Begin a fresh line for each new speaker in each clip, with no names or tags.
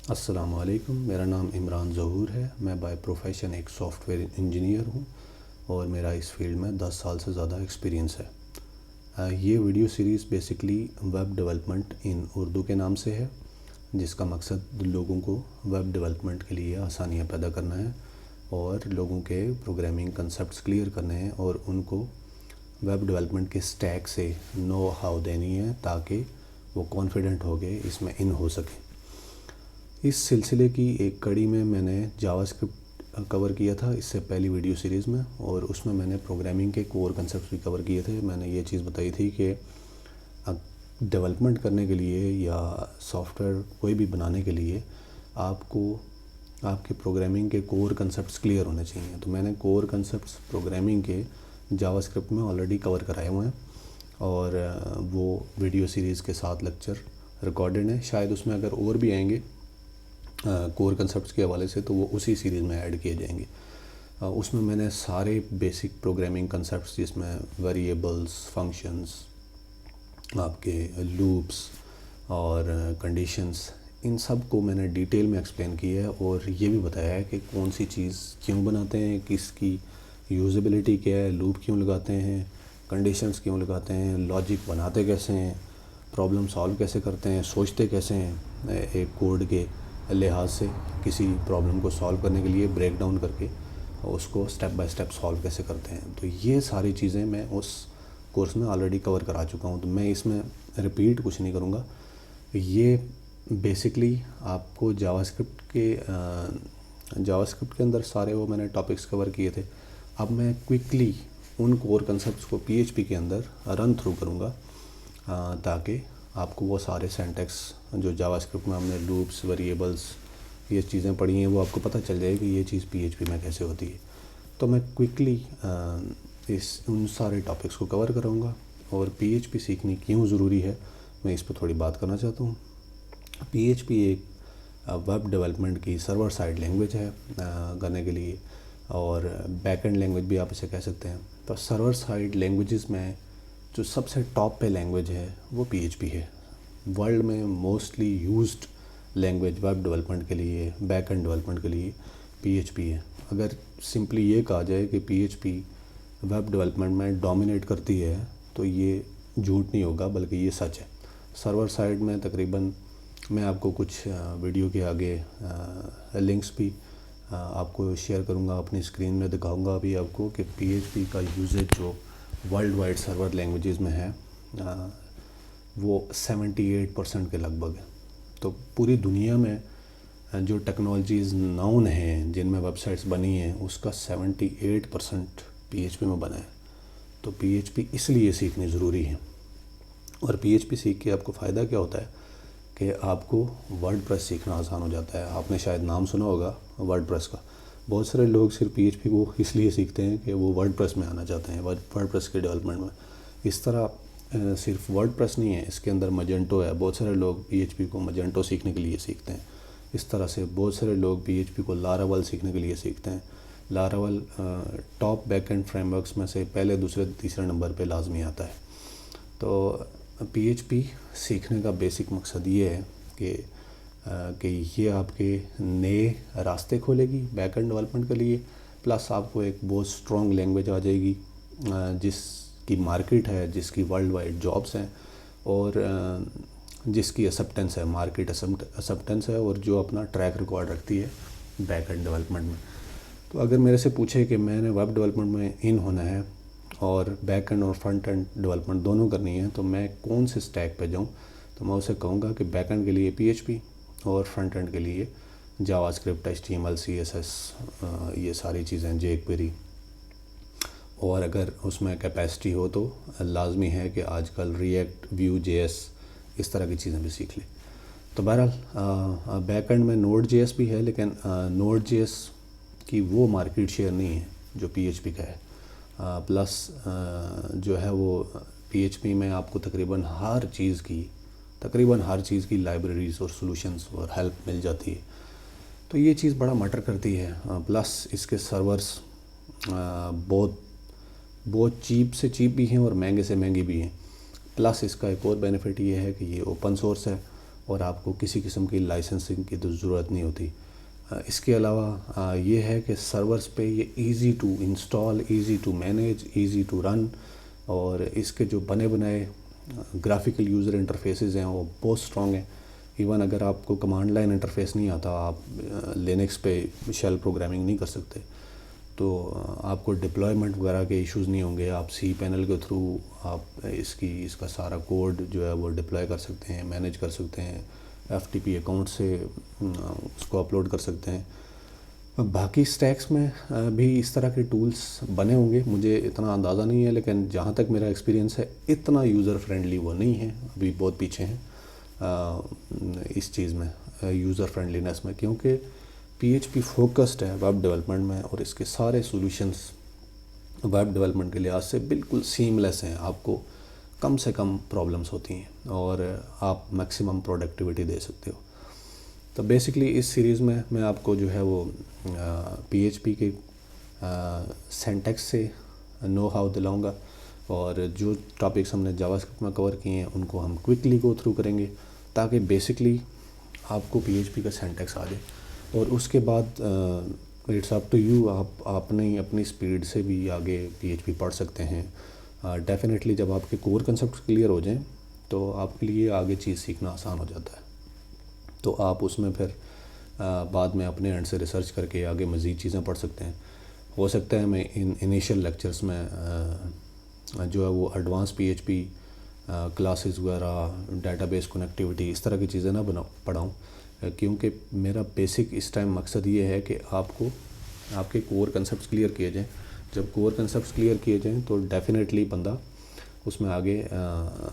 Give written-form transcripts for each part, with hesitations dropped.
السلام علیکم، میرا نام عمران ظہور ہے۔ میں بائی پروفیشن ایک سافٹ ویئر انجینئر ہوں اور میرا اس فیلڈ میں 10 سال سے زیادہ ایکسپیرینس ہے۔ یہ video series basically web development in Urdu کے نام سے ہے، جس کا مقصد لوگوں کو ویب ڈیولپمنٹ کے لیے آسانیاں پیدا کرنا ہے اور لوگوں کے پروگرامنگ کنسیپٹس کلیئر کرنے ہیں اور ان کو ویب ڈیولپمنٹ کے سٹیک سے نو ہاؤ دینی ہے تاکہ وہ کانفیڈنٹ ہو کے اس میں ان ہو سکیں۔ اس سلسلے کی ایک کڑی میں نے جاوا اسکرپٹ کور کیا تھا اس سے پہلی ویڈیو سیریز میں، اور اس میں نے پروگرامنگ کے کور کنسیپٹس بھی کور کیے تھے۔ میں نے یہ چیز بتائی تھی کہ ڈیولپمنٹ کرنے کے لیے یا سافٹ ویئر کوئی بھی بنانے کے لیے آپ کو آپ کے پروگرامنگ کے کور کنسیپٹس کلیئر ہونے چاہیے۔ تو میں نے کور کنسیپٹس پروگرامنگ کے جاوا اسکرپٹ میں آلریڈی کور کرائے ہوئے ہیں، اور وہ ویڈیو سیریز کے ساتھ لیکچر ریکارڈڈ ہیں۔ شاید اس میں اگر اور بھی آئیں گے کور کنسیپٹس کے حوالے سے تو وہ اسی سیریز میں ایڈ کیے جائیں گے۔ اس میں نے سارے بیسک پروگرامنگ کنسیپٹس، جس میں ویریبلس، فنکشنز، آپ کے لوپس اور کنڈیشنز، ان سب کو میں نے ڈیٹیل میں ایکسپلین کیا ہے اور یہ بھی بتایا ہے کہ کون سی چیز کیوں بناتے ہیں، کس کی یوزیبلٹی کیا ہے، لوپ کیوں لگاتے ہیں، کنڈیشنز کیوں لگاتے ہیں، لاجک بناتے کیسے ہیں، پرابلم سالو کیسے کرتے ہیں، سوچتے کیسے ہیں ایک کوڈ کے لحاظ سے، کسی پرابلم کو سالو کرنے کے لیے بریک ڈاؤن کر کے اس کو سٹیپ بائی سٹیپ سالو کیسے کرتے ہیں۔ تو یہ ساری چیزیں میں اس کورس میں آلریڈی کور کرا چکا ہوں، تو میں اس میں ریپیٹ کچھ نہیں کروں گا۔ یہ بیسکلی آپ کو جاوا اسکرپٹ کے اندر سارے وہ میں نے ٹاپکس کور کیے تھے۔ اب میں کوئکلی ان کور کنسیپٹس کو پی ایچ پی کے اندر رن تھرو کروں گا تاکہ آپ کو وہ سارے سینٹیکس جو جاوا اسکرپٹ میں ہم نے لوپس، ویریبلس، یہ چیزیں پڑھی ہیں، وہ آپ کو پتہ چل جائے کہ یہ چیز پی ایچ پی میں کیسے ہوتی ہے۔ تو میں کوئکلی ان سارے ٹاپکس کو کور کروں گا، اور پی ایچ پی سیکھنی کیوں ضروری ہے میں اس پہ تھوڑی بات کرنا چاہتا ہوں۔ پی ایچ پی ایک ویب ڈیولپمنٹ کی سرور سائڈ لینگویج ہے کرنے کے لیے، اور بیک اینڈ لینگویج بھی آپ اسے کہہ سکتے ہیں۔ تو سرور سائڈ لینگویجز میں جو سب سے ٹاپ پہ لینگویج ہے وہ پی ایچ پی ہے۔ ورلڈ میں mostly used language web development کے لیے، بیک اینڈ ڈیولپمنٹ کے لیے پی ایچ پی ہے۔ اگر سمپلی یہ کہا جائے کہ P H P web development میں ڈومینیٹ کرتی ہے تو یہ جھوٹ نہیں ہوگا، بلکہ یہ سچ ہے۔ سرور سائڈ میں تقریباً میں آپ کو کچھ ویڈیو کے آگے لنکس بھی آپ کو شیئر کروں گا، اپنی اسکرین میں دکھاؤں گا ابھی آپ کو کہ پی ایچ پی کا یوزیج جو ورلڈ وائڈ سرور لینگویجز میں ہے وہ 78% کے لگ بھگ ہے۔ تو پوری دنیا میں جو ٹیکنالوجیز ناؤن ہیں جن میں ویب سائٹس بنی ہیں، اس کا 78% پی ایچ پی میں بنا ہے۔ تو پی ایچ پی اس لیے سیکھنی ضروری ہے۔ اور پی ایچ پی سیکھ کے آپ کو فائدہ کیا ہوتا ہے کہ آپ کو ورڈ پریس سیکھنا آسان ہو جاتا ہے۔ آپ نے شاید نام سنا ہوگا ورڈ پریس کا۔ بہت سارے لوگ صرف پی ایچ پی کو اس لیے سیکھتے ہیں کہ وہ ورڈ پریس میں آنا چاہتے ہیں، ورڈ پریس کے ڈیولپمنٹ میں۔ اس طرح صرف ورڈ پریس نہیں ہے، اس کے اندر مجنٹو ہے۔ بہت سارے لوگ پی ایچ پی کو مجنٹو سیکھنے کے لیے سیکھتے ہیں۔ اس طرح سے بہت سارے لوگ پی ایچ پی کو لاراول سیکھنے کے لیے سیکھتے ہیں۔ Laravel top back end frameworks میں سے پہلے، دوسرے، تیسرے نمبر پہ لازمی آتا ہے۔ تو پی ایچ پی سیکھنے کا بیسک مقصد یہ ہے کہ یہ آپ کے نئے راستے کھولے گی بیک اینڈ ڈیولپمنٹ کے لیے، پلس آپ کو ایک بہت اسٹرانگ لینگویج آ جائے گی جس کی مارکیٹ ہے، جس کی ورلڈ وائڈ جابس ہیں، اور جس کی اسپٹنس ہے، مارکیٹ اسپٹنس ہے، اور جو اپنا ٹریک ریکارڈ رکھتی ہے بیک اینڈ ڈیولپمنٹ میں۔ تو اگر میرے سے پوچھے کہ میں نے ویب ڈیولپمنٹ میں ان ہونا ہے اور بیک اینڈ اور فرنٹ اینڈ ڈیولپمنٹ دونوں کرنی ہے تو میں کون سے اسٹیک پہ جاؤں، تو میں اسے کہوں گا کہ بیک اینڈ کے لیے پی ایچ پی اور فرنٹ اینڈ کے لیے JavaScript, H T M L, C S S, یہ ساری چیزیں، جے کوئری۔ اور اگر اس میں کیپیسٹی ہو تو لازمی ہے کہ آج کل ری ایکٹ، ویو جے ایس، اس طرح کی چیزیں بھی سیکھ لیں۔ تو بہرحال بیک اینڈ میں نوڈ جے ایس بھی ہے، لیکن نوڈ جے ایس کی وہ مارکیٹ شیئر نہیں ہے جو پی ایچ پی کا ہے۔ پلس جو ہے وہ پی ایچ پی میں آپ کو تقریباً ہر چیز کی لائبریریز اور سولوشنز اور ہیلپ مل جاتی ہے۔ تو یہ چیز بڑا میٹر کرتی ہے۔ پلس اس کے سرورز بہت چیپ سے چیپ بھی ہیں اور مہنگے سے مہنگے بھی ہیں۔ پلس اس کا ایک اور بینیفٹ یہ ہے کہ یہ اوپن سورس ہے، اور آپ کو کسی قسم کی لائسنسنگ کی تو ضرورت نہیں ہوتی۔ اس کے علاوہ یہ ہے کہ سرورز پہ یہ easy to install, easy to manage, easy to run, اور اس کے جو بنے بنائے گرافیکل یوزر انٹرفیسز ہیں وہ بہت سٹرونگ ہیں۔ ایون اگر آپ کو کمانڈ لائن انٹرفیس نہیں آتا، آپ لینکس پہ شیل پروگرامنگ نہیں کر سکتے، تو آپ کو ڈپلائمنٹ وغیرہ کے ایشوز نہیں ہوں گے۔ آپ سی پینل کے تھرو آپ اس کا سارا کوڈ جو ہے وہ ڈپلوائے کر سکتے ہیں، مینیج کر سکتے ہیں، ایف ٹی پی اکاؤنٹ سے اس کو اپلوڈ کر سکتے ہیں۔ باقی سٹیکس میں بھی اس طرح کے ٹولز بنے ہوں گے، مجھے اتنا اندازہ نہیں ہے، لیکن جہاں تک میرا ایکسپیرینس ہے اتنا یوزر فرینڈلی وہ نہیں ہے، ابھی بہت پیچھے ہیں اس چیز میں، یوزر فرینڈلینس میں، کیونکہ پی ایچ پی فوکسڈ ہے ویب ڈیولپمنٹ میں، اور اس کے سارے سولوشنز ویب ڈیولپمنٹ کے لحاظ سے بالکل سیم لیس ہیں۔ آپ کو کم سے کم پرابلمس ہوتی ہیں اور آپ میکسیمم پروڈکٹیوٹی دے سکتے ہو۔ تو بیسکلی اس سیریز میں میں آپ کو جو ہے وہ پی ایچ پی کے سینٹیکس سے نو ہاؤ دلاؤں گا، اور جو ٹاپکس ہم نے جاوا اسکرپٹ میں کور کیے ہیں ان کو ہم کوئکلی گو تھرو کریں گے، تاکہ بیسکلی آپ کو پی ایچ پی کا سینٹیکس آ جائے، اور اس کے بعد اٹس اپ ٹو یو، آپ نے اپنی اسپیڈ سے بھی آگے پی ایچ پی پڑھ سکتے ہیں۔ ڈیفینیٹلی جب آپ کے کور کنسیپٹس کلیئر ہو جائیں تو آپ کے لیے آگے چیز سیکھنا آسان ہو جاتا ہے، تو آپ اس میں پھر بعد میں اپنے اینڈ سے ریسرچ کر کے آگے مزید چیزیں پڑھ سکتے ہیں۔ ہو سکتا ہے میں انیشیل لیکچرز میں جو ہے وہ advance P H P classes وغیرہ، ڈیٹا بیس کنیکٹیوٹی، اس طرح کی چیزیں نہ پڑھاؤں، کیونکہ میرا بیسک اس ٹائم مقصد یہ ہے کہ آپ کو آپ کے کور کنسیپٹس کلیئر کیے جائیں۔ جب کور کنسیپٹس کلیئر کیے جائیں تو ڈیفینیٹلی بندہ اس میں آگے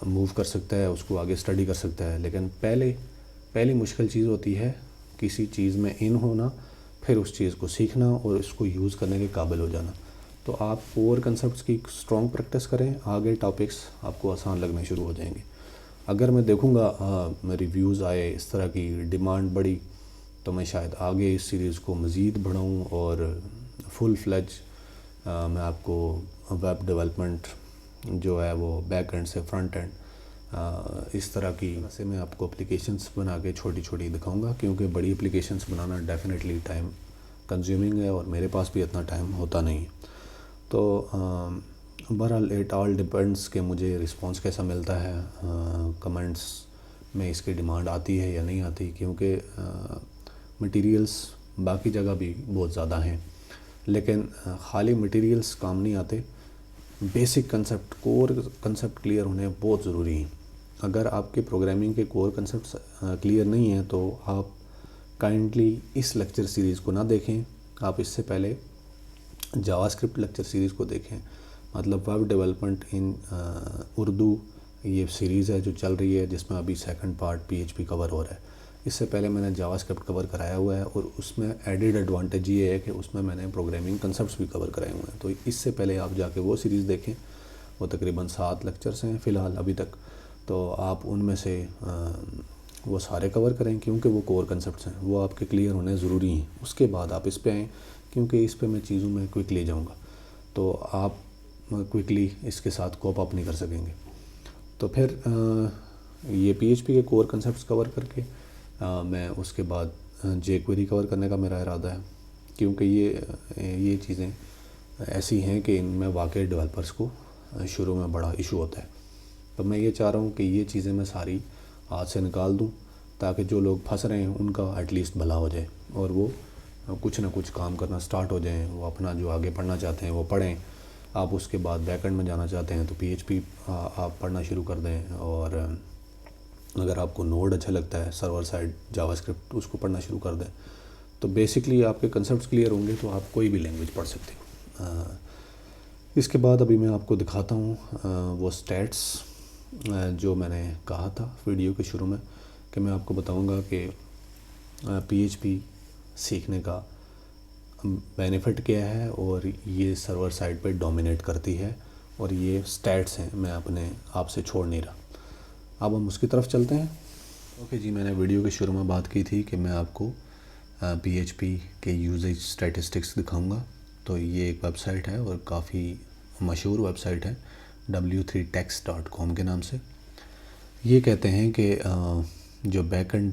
موو کر سکتا ہے، اس کو آگے اسٹڈی کر سکتا ہے۔ لیکن پہلی مشکل چیز ہوتی ہے کسی چیز میں ان ہونا، پھر اس چیز کو سیکھنا اور اس کو یوز کرنے کے قابل ہو جانا۔ تو آپ کور کنسیپٹس کی اسٹرانگ پریکٹس کریں، آگے ٹاپکس آپ کو آسان لگنے شروع ہو جائیں گے۔ اگر میں دیکھوں گا ریویوز آئے، اس طرح کی ڈیمانڈ بڑھی، تو میں شاید آگے اس سیریز کو مزید بڑھاؤں اور فل فلیج میں آپ کو ویب ڈیولپمنٹ جو ہے وہ بیک اینڈ سے فرنٹ اینڈ اس طرح کی سے میں آپ کو اپلیکیشنس بنا کے چھوٹی چھوٹی دکھاؤں گا، کیونکہ بڑی اپلیکیشنس بنانا ڈیفینیٹلی ٹائم کنزیومنگ ہے، اور میرے پاس بھی اتنا ٹائم ہوتا نہیں ہے۔ تو بہرحال اٹ آل ڈپینڈس کہ مجھے رسپانس کیسا ملتا ہے، کمنٹس میں اس کی ڈیمانڈ آتی ہے یا نہیں آتی، کیونکہ مٹیریلس باقی جگہ بھی بہت زیادہ ہیں، لیکن خالی مٹیریلس کام نہیں آتے، بیسک کنسیپٹ، کور کنسیپٹ کلیئر ہونے بہت ضروری ہیں۔ اگر آپ کے پروگرامنگ کے کور کنسیپٹس کلیئر نہیں ہیں تو آپ کائنڈلی اس لیکچر سیریز کو نہ دیکھیں، آپ اس سے پہلے جاوا اسکرپٹ لیکچر سیریز کو دیکھیں، مطلب ویب ڈیولپمنٹ ان اردو یہ سیریز ہے جو چل رہی ہے، جس میں ابھی second part P H P cover ہو رہا ہے۔ اس سے پہلے میں نے جاوا اسکرپٹ کور کرایا ہوا ہے، اور اس میں ایڈیڈ ایڈوانٹیج یہ ہے کہ اس میں میں نے پروگرامنگ کنسیپٹس بھی کور کرائے ہوئے ہیں، تو اس سے پہلے آپ جا کے وہ سیریز دیکھیں۔ وہ تقریباً 7 لیکچرس ہیں فی الحال ابھی تک، تو آپ ان میں سے وہ سارے کور کریں، کیونکہ وہ کور کنسیپٹس ہیں، وہ آپ کے کلیئر ہونے ضروری ہیں۔ اس کے بعد آپ اس پہ آئیں، کیونکہ اس پہ میں چیزوں میں کوئکلی جاؤں گا، تو آپ کوئکلی اس کے ساتھ کوپ اپ نہیں کر سکیں گے۔ تو پھر یہ پی ایچ پی کے کور کنسیپٹس کور کر کے میں اس کے بعد جے کوئری کور کرنے کا میرا ارادہ ہے، کیونکہ یہ چیزیں ایسی ہیں کہ ان میں واقعی ڈیولپرس کو شروع میں بڑا ایشو ہوتا ہے۔ تو میں یہ چاہ رہا ہوں کہ یہ چیزیں میں ساری ہاتھ سے نکال دوں، تاکہ جو لوگ پھنس رہے ہیں ان کا ایٹ لیسٹ بھلا ہو جائے، اور وہ کچھ نہ کچھ کام کرنا سٹارٹ ہو جائیں، وہ اپنا جو آگے پڑھنا چاہتے ہیں وہ پڑھیں۔ آپ اس کے بعد بیک اینڈ میں جانا چاہتے ہیں تو پی ایچ پی آپ پڑھنا شروع کر دیں، اور اگر آپ کو نوڈ اچھا لگتا ہے سرور سائڈ جاوا اسکرپٹ اس کو پڑھنا شروع کر دیں، تو بیسکلی آپ کے کنسیپٹس کلیئر ہوں گے تو آپ کوئی بھی لینگویج پڑھ سکتے ہو۔ اس کے بعد ابھی میں آپ کو دکھاتا ہوں وہ سٹیٹس جو میں نے کہا تھا ویڈیو کے شروع میں، کہ میں آپ کو بتاؤں گا کہ پی ایچ پی سیکھنے کا بینیفٹ کیا ہے، اور یہ سرور سائڈ پہ ڈومینیٹ کرتی ہے، اور یہ سٹیٹس ہیں، میں اپنے آپ سے چھوڑ نہیں رہا۔ اب ہم اس کی طرف چلتے ہیں۔ اوکے جی، میں نے ویڈیو کے شروع میں بات کی تھی کہ میں آپ کو پی ایچ پی کے یوزیج اسٹیٹسٹکس دکھاؤں گا۔ تو یہ ایک ویب سائٹ ہے اور کافی مشہور ویب سائٹ ہے، w3text.com کے نام سے۔ یہ کہتے ہیں کہ جو بیک اینڈ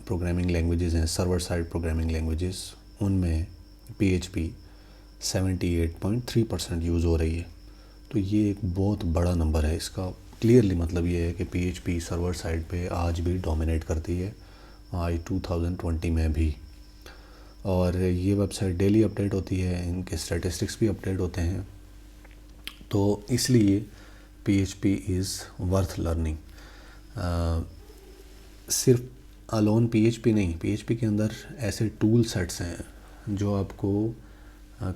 پروگرامنگ لینگویجز ہیں، سرور سائڈ پروگرامنگ لینگویجز، ان میں PHP 78.3% یوز ہو رہی ہے. تو یہ ایک بہت بڑا نمبر ہے. اس کا کلیئرلی مطلب یہ ہے کہ PHP سرور سائڈ پہ آج بھی ڈومینیٹ کرتی ہے، آج 2020 میں بھی. اور یہ ویب سائٹ ڈیلی اپڈیٹ ہوتی ہے، ان کے اسٹیٹسٹکس بھی اپڈیٹ ہوتے ہیں. تو اس لیے PHP از ورتھ لرننگ. صرف الون PHP نہیں، PHP کے اندر ایسے ٹول سیٹس ہیں جو آپ کو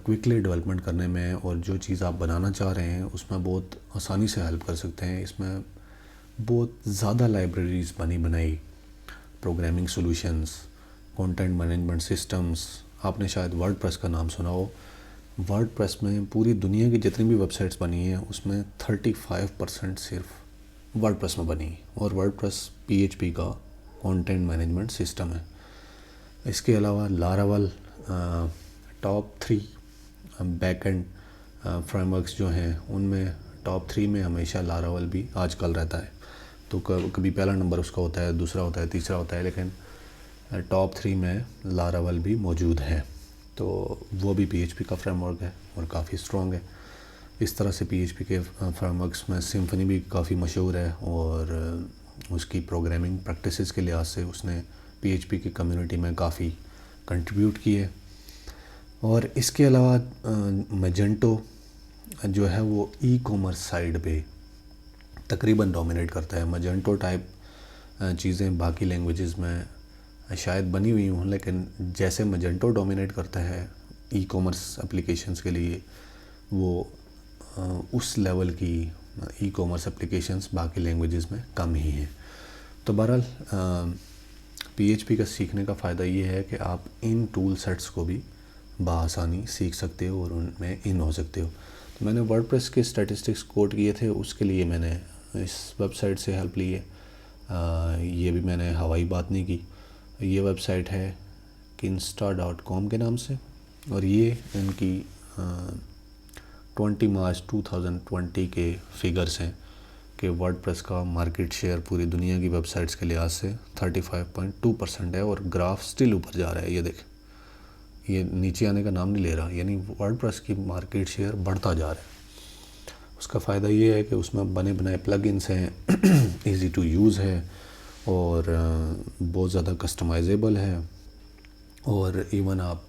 کوئکلی ڈیولپمنٹ کرنے میں اور جو چیز آپ بنانا چاہ رہے ہیں اس میں بہت آسانی سے ہیلپ کر سکتے ہیں. اس میں بہت زیادہ لائبریریز بنائی، programming solutions, content management systems. آپ نے شاید ورڈ پریس کا نام سنا ہو. ورڈ پریس میں پوری دنیا کی جتنی بھی ویب سائٹس بنی ہیں اس میں 35% صرف ورڈ پریس میں بنی ہے، اور ورڈ پریس PHP کا کانٹینٹ مینجمنٹ سسٹم ہے. اس کے علاوہ Laravel top 3 back end frameworks جو ہیں ان میں ٹاپ 3 میں ہمیشہ لاراول بھی آج کل رہتا ہے. تو کبھی پہلا نمبر اس کا ہوتا ہے، دوسرا ہوتا ہے، تیسرا ہوتا ہے، لیکن ٹاپ 3 میں لاراول بھی موجود ہے. تو وہ بھی PHP کا فریم ورک ہے اور کافی اسٹرانگ ہے. اس طرح سے PHP کے فریم ورکس میں سمفنی بھی کافی مشہور ہے، اور اس کی پروگرامنگ پریکٹسز کے لحاظ سے اس نے PHP کی کمیونٹی میں کافی کنٹریبیوٹ کی ہے. اور اس کے علاوہ میجنٹو جو ہے وہ ای کامرس سائڈ پہ تقریباً ڈومینیٹ کرتا ہے. میجنٹو ٹائپ چیزیں باقی لینگویجز میں شاید بنی ہوئی ہوں، لیکن جیسے میجنٹو ڈومینیٹ کرتا ہے ای کامرس اپلیکیشنز کے لیے، وہ اس لیول کی ای کامرس اپلیکیشنز باقی لینگویجز میں کم ہی ہیں. تو بہرحال PHP کا سیکھنے کا فائدہ یہ ہے کہ آپ ان ٹول سیٹس کو بھی بآسانی سیکھ سکتے ہو اور ان میں ان ہو سکتے ہو. تو میں نے ورڈ پریس کے اسٹیٹسٹکس کوٹ کیے تھے، اس کے لیے میں نے اس ویب سائٹ سے ہیلپ لی ہے. یہ بھی میں نے ہوائی بات نہیں کی. یہ ویب سائٹ ہے kinsta.com کے نام سے، اور یہ ان کی 20 مارچ 2020 کے فگرز ہیں کہ ورڈ پریس کا مارکیٹ شیئر پوری دنیا کی ویب سائٹس کے لحاظ سے 35.2% ہے، اور گراف سٹل اوپر جا رہا ہے. یہ دیکھ، یہ نیچے آنے کا نام نہیں لے رہا، یعنی ورڈ پریس کی مارکیٹ شیئر بڑھتا جا رہا ہے. اس کا فائدہ یہ ہے کہ اس میں بنے بنائے پلگ انس ہیں، ایزی ٹو یوز ہے، اور بہت زیادہ کسٹمائزیبل ہے. اور ایون آپ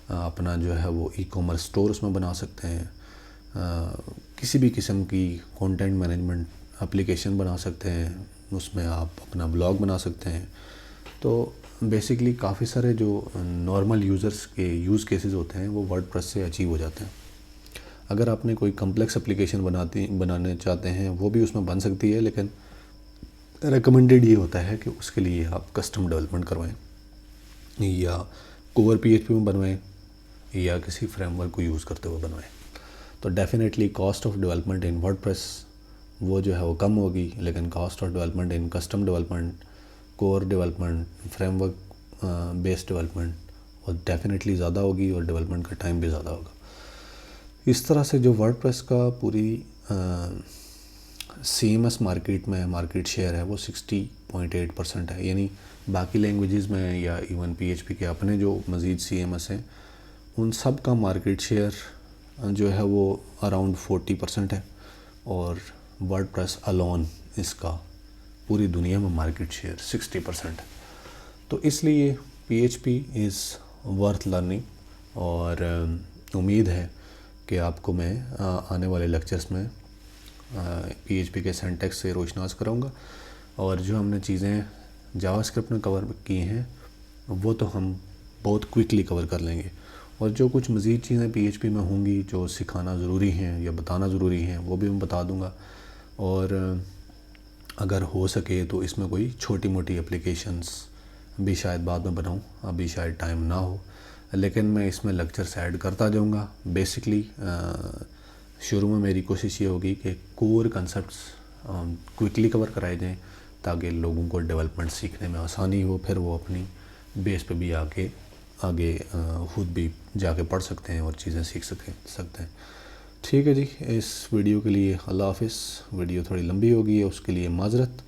اپنا جو ہے وہ ای کامرس اسٹور اس میں بنا سکتے ہیں، کسی بھی قسم کی کانٹینٹ مینجمنٹ اپلیکیشن بنا سکتے ہیں، اس میں آپ اپنا بلاگ بنا سکتے ہیں. تو بیسیکلی کافی سارے جو نارمل یوزرز کے یوز کیسز ہوتے ہیں وہ ورڈ پریس سے اچیو ہو جاتے ہیں. اگر آپ نے کوئی کمپلیکس اپلیکیشن بنانے چاہتے ہیں وہ بھی اس میں بن سکتی ہے، لیکن ریکمنڈیڈ یہ ہوتا ہے کہ اس کے لیے آپ کسٹم ڈیولپمنٹ کروائیں، یا کور PHP میں بنوائیں، یا کسی فریم ورک کو یوز کرتے ہوئے بنوائیں. تو definitely cost of development in WordPress وہ جو ہے وہ کم ہوگی، لیکن cost of development in custom development, core development, framework base development وہ ڈیفینیٹلی زیادہ ہوگی، اور ڈیولپمنٹ کا ٹائم بھی زیادہ ہوگا. اس طرح سے جو ورڈ پریس کا پوری CMS مارکیٹ میں مارکیٹ شیئر ہے وہ 60.8% ہے. یعنی باقی لینگویجز میں یا ایون PHP کے اپنے جو مزید CMS ہیں ان سب کا مارکیٹ شیئر جو ہے وہ اراؤنڈ 40% ہے، اور ورڈ پریس الون اس کا پوری دنیا میں مارکیٹ شیئر 60% ہے. تو اس لیے PHP از ورتھ لرننگ، اور امید ہے کہ آپ کو میں آنے والے لیکچرز میں PHP کے سینٹیکس سے روشناس کراؤں گا، اور جو ہم نے چیزیں جاوا اسکرپٹ میں کور کی ہیں وہ تو ہم بہت کوئکلی کور کر لیں گے، اور جو کچھ مزید چیزیں PHP میں ہوں گی جو سکھانا ضروری ہیں یا بتانا ضروری ہیں وہ بھی میں بتا دوں گا. اور اگر ہو سکے تو اس میں کوئی چھوٹی موٹی اپلیکیشنز بھی شاید بعد میں بناؤں، ابھی شاید ٹائم نہ ہو، لیکن میں اس میں لیکچرز ایڈ کرتا جاؤں گا. بیسکلی شروع میں میری کوشش یہ ہوگی کہ کور کنسیپٹس کوئکلی کور کرائے جائیں تاکہ لوگوں کو ڈیولپمنٹ سیکھنے میں آسانی ہو، پھر وہ اپنی بیس پہ بھی آگے خود بھی جا کے پڑھ سکتے ہیں اور چیزیں سیکھ سکتے ہیں. ٹھیک ہے جی، اس ویڈیو کے لیے اللہ حافظ. ویڈیو تھوڑی لمبی ہو گئی ہے، اس کے لیے معذرت.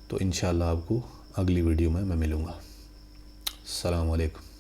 تو انشاءاللہ آپ کو اگلی ویڈیو میں ملوں گا۔ السلام علیکم۔